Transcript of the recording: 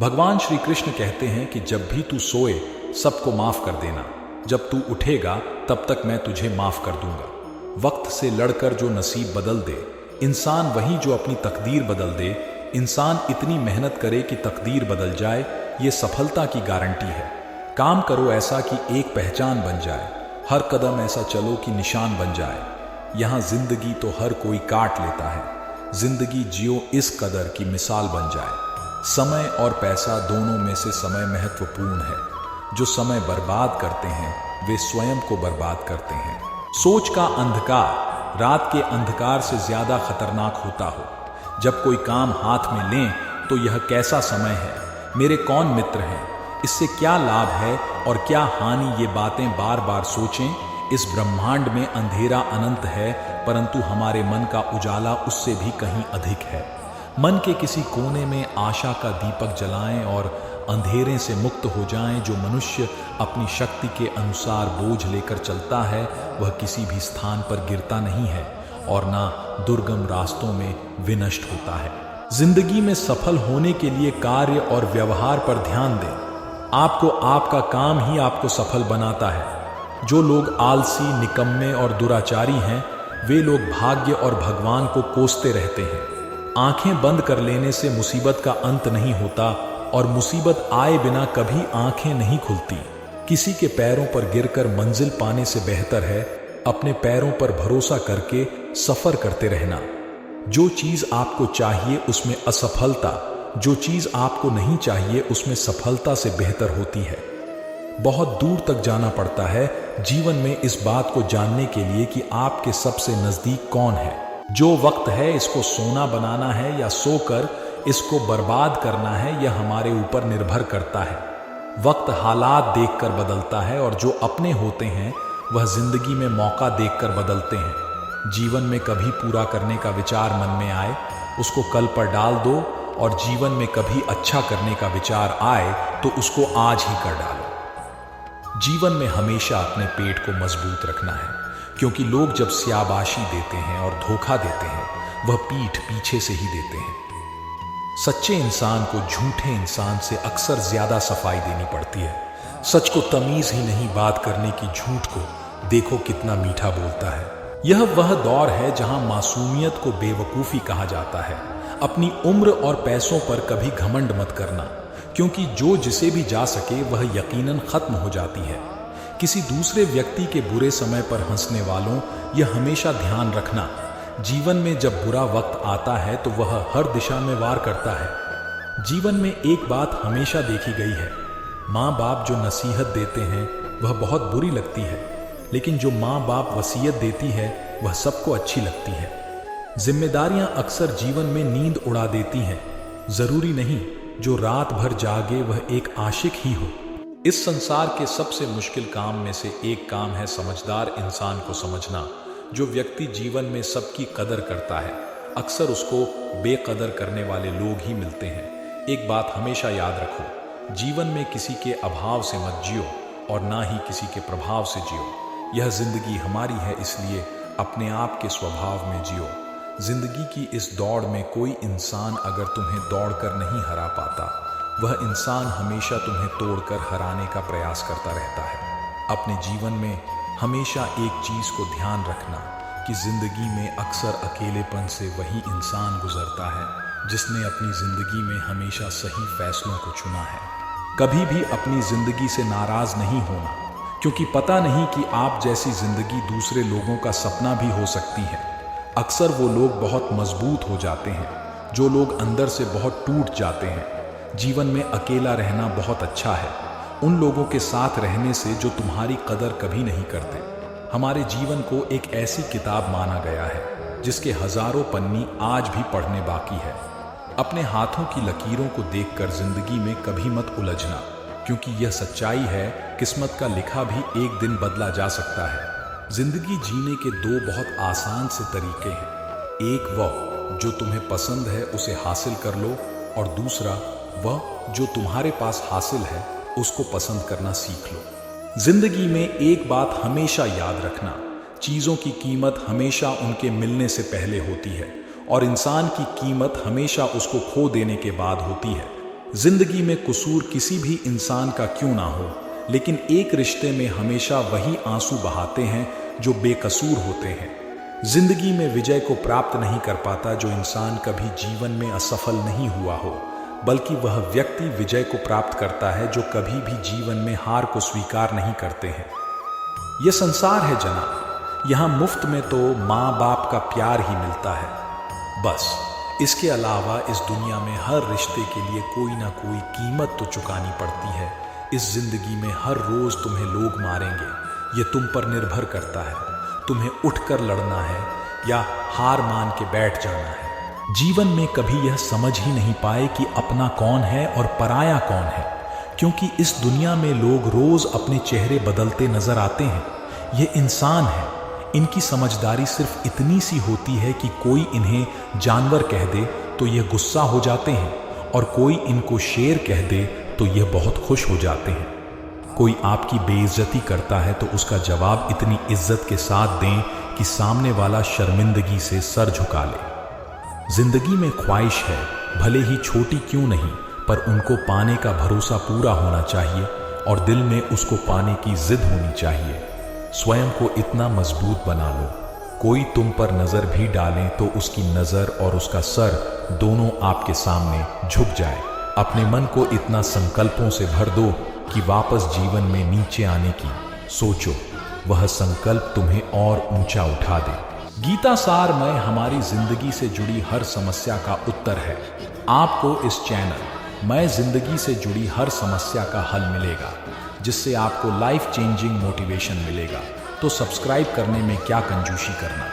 भगवान श्री कृष्ण कहते हैं कि जब भी तू सोए सबको माफ कर देना, जब तू उठेगा तब तक मैं तुझे माफ कर दूंगा। वक्त से लड़कर जो नसीब बदल दे, इंसान वही जो अपनी तकदीर बदल दे। इंसान इतनी मेहनत करे कि तकदीर बदल जाए, ये सफलता की गारंटी है। काम करो ऐसा कि एक पहचान बन जाए, हर कदम ऐसा चलो कि निशान बन जाए। यहाँ जिंदगी तो हर कोई काट लेता है, जिंदगी जियो इस कदर की मिसाल बन जाए। समय और पैसा दोनों में से समय महत्वपूर्ण है। जो समय बर्बाद करते हैं वे स्वयं को बर्बाद करते हैं। सोच का अंधकार रात के अंधकार से ज्यादा खतरनाक होता हो। जब कोई काम हाथ में लें तो यह कैसा समय है, मेरे कौन मित्र हैं, इससे क्या लाभ है और क्या हानि, ये बातें बार बार सोचें। इस ब्रह्मांड में अंधेरा अनंत है, परंतु हमारे मन का उजाला उससे भी कहीं अधिक है। मन के किसी कोने में आशा का दीपक जलाएं और अंधेरे से मुक्त हो जाएं। जो मनुष्य अपनी शक्ति के अनुसार बोझ लेकर चलता है वह किसी भी स्थान पर गिरता नहीं है और ना दुर्गम रास्तों में विनष्ट होता है। जिंदगी में सफल होने के लिए कार्य और व्यवहार पर ध्यान दें। आपको आपका काम ही आपको सफल बनाता है। जो लोग आलसी, निकम्मे और दुराचारी हैं वे लोग भाग्य और भगवान को कोसते रहते हैं। आंखें बंद कर लेने से मुसीबत का अंत नहीं होता और मुसीबत आए बिना कभी आंखें नहीं खुलती। किसी के पैरों पर गिरकर मंजिल पाने से बेहतर है अपने पैरों पर भरोसा करके सफर करते रहना। जो चीज आपको चाहिए उसमें असफलता, जो चीज आपको नहीं चाहिए उसमें सफलता से बेहतर होती है। बहुत दूर तक जाना पड़ता है जीवन में इस बात को जानने के लिए कि आपके सबसे नजदीक कौन है। जो वक्त है इसको सोना बनाना है या सोकर इसको बर्बाद करना है, यह हमारे ऊपर निर्भर करता है। वक्त हालात देखकर बदलता है और जो अपने होते हैं वह जिंदगी में मौका देखकर बदलते हैं। जीवन में कभी पूरा करने का विचार मन में आए उसको कल पर डाल दो, और जीवन में कभी अच्छा करने का विचार आए तो उसको आज ही कर डालो। जीवन में हमेशा अपने पेट को मजबूत रखना है, क्योंकि लोग जब स्याबाशी देते हैं और धोखा देते हैं वह पीठ पीछे से ही देते हैं। सच्चे इंसान को झूठे इंसान से अक्सर ज्यादा सफाई देनी पड़ती है। सच को तमीज ही नहीं बात करने की, झूठ को देखो कितना मीठा बोलता है। यह वह दौर है जहां मासूमियत को बेवकूफी कहा जाता है। अपनी उम्र और पैसों पर कभी घमंड मत करना, क्योंकि जो जिसे भी जा सके वह यकीनन खत्म हो जाती है। किसी दूसरे व्यक्ति के बुरे समय पर हंसने वालों, यह हमेशा ध्यान रखना, जीवन में जब बुरा वक्त आता है तो वह हर दिशा में वार करता है। जीवन में एक बात हमेशा देखी गई है, माँ बाप जो नसीहत देते हैं वह बहुत बुरी लगती है, लेकिन जो माँ बाप वसीयत देती है वह सबको अच्छी लगती है। जिम्मेदारियां अक्सर जीवन में नींद उड़ा देती हैं। जरूरी नहीं जो रात भर जागे वह एक आशिक ही हो। इस संसार के सबसे मुश्किल काम में से एक काम है समझदार इंसान को समझना। जो व्यक्ति जीवन में सबकी कदर करता है अक्सर उसको बेकदर करने वाले लोग ही मिलते हैं। एक बात हमेशा याद रखो, जीवन में किसी के अभाव से मत जियो और ना ही किसी के प्रभाव से जियो। यह जिंदगी हमारी है, इसलिए अपने आप के स्वभाव में जियो। जिंदगी की इस दौड़ में कोई इंसान अगर तुम्हें दौड़कर नहीं हरा पाता, वह इंसान हमेशा तुम्हें तोड़कर हराने का प्रयास करता रहता है। अपने जीवन में हमेशा एक चीज को ध्यान रखना कि जिंदगी में अक्सर अकेलेपन से वही इंसान गुजरता है जिसने अपनी जिंदगी में हमेशा सही फैसलों को चुना है। कभी भी अपनी जिंदगी से नाराज नहीं होना, क्योंकि पता नहीं कि आप जैसी जिंदगी दूसरे लोगों का सपना भी हो सकती है। अक्सर वो लोग बहुत मजबूत हो जाते हैं जो लोग अंदर से बहुत टूट जाते हैं। जीवन में अकेला रहना बहुत अच्छा है, उन लोगों के साथ रहने से जो तुम्हारी कदर कभी नहीं करते। हमारे जीवन को एक ऐसी किताब माना गया है जिसके हजारों पन्नी आज भी पढ़ने बाकी है। अपने हाथों की लकीरों को देखकर जिंदगी में कभी मत उलझना, क्योंकि यह सच्चाई है, किस्मत का लिखा भी एक दिन बदला जा सकता है। जिंदगी जीने के दो बहुत आसान से तरीके हैं। एक वह जो तुम्हें पसंद है उसे हासिल कर लो, और दूसरा वह जो तुम्हारे पास हासिल है उसको पसंद करना सीख लो। जिंदगी में एक बात हमेशा याद रखना, चीजों की कीमत हमेशा उनके मिलने से पहले होती है और इंसान की कीमत हमेशा उसको खो देने के बाद होती है। जिंदगी में कसूर किसी भी इंसान का क्यों ना हो, लेकिन एक रिश्ते में हमेशा वही आंसू बहाते हैं जो बेकसूर होते हैं। जिंदगी में विजय को प्राप्त नहीं कर पाता जो इंसान कभी जीवन में असफल नहीं हुआ हो, बल्कि वह व्यक्ति विजय को प्राप्त करता है जो कभी भी जीवन में हार को स्वीकार नहीं करते हैं। यह संसार है जनाब, यहाँ मुफ्त में तो माँ बाप का प्यार ही मिलता है, बस। इसके अलावा इस दुनिया में हर रिश्ते के लिए कोई ना कोई कीमत तो चुकानी पड़ती है। इस जिंदगी में हर रोज तुम्हें लोग मारेंगे, ये तुम पर निर्भर करता है। तुम्हें उठकर लड़ना है या हार मान के बैठ जाना है। जीवन में कभी यह समझ ही नहीं पाए कि अपना कौन है और पराया कौन है, क्योंकि इस दुनिया में लोग रोज अपने चेहरे बदलते नजर आते हैं। ये इंसान है, इनकी समझदारी सिर्फ इतनी सी होती है कि कोई इन्हें जानवर कह दे तो ये गुस्सा हो जाते हैं, और कोई इनको शेर कह दे तो ये बहुत खुश हो जाते हैं। कोई आपकी बेइज्जती करता है तो उसका जवाब इतनी इज्जत के साथ दें कि सामने वाला शर्मिंदगी से सर झुका ले। जिंदगी में ख्वाहिश है, भले ही छोटी क्यों नहीं, पर उनको पाने का भरोसा पूरा होना चाहिए और दिल में उसको पाने की जिद होनी चाहिए। स्वयं को इतना मजबूत बना लो, कोई तुम पर नजर भी डाले तो उसकी नजर और उसका सर दोनों आपके सामने झुक जाए। अपने मन को इतना संकल्पों से भर दो कि वापस जीवन में नीचे आने की सोचो, वह संकल्प तुम्हें और ऊंचा उठा दे। गीता सार में हमारी जिंदगी से जुड़ी हर समस्या का उत्तर है। आपको इस चैनल मैं जिंदगी से जुड़ी हर समस्या का हल मिलेगा, जिससे आपको लाइफ चेंजिंग मोटिवेशन मिलेगा। तो सब्सक्राइब करने में क्या कंजूसी करना।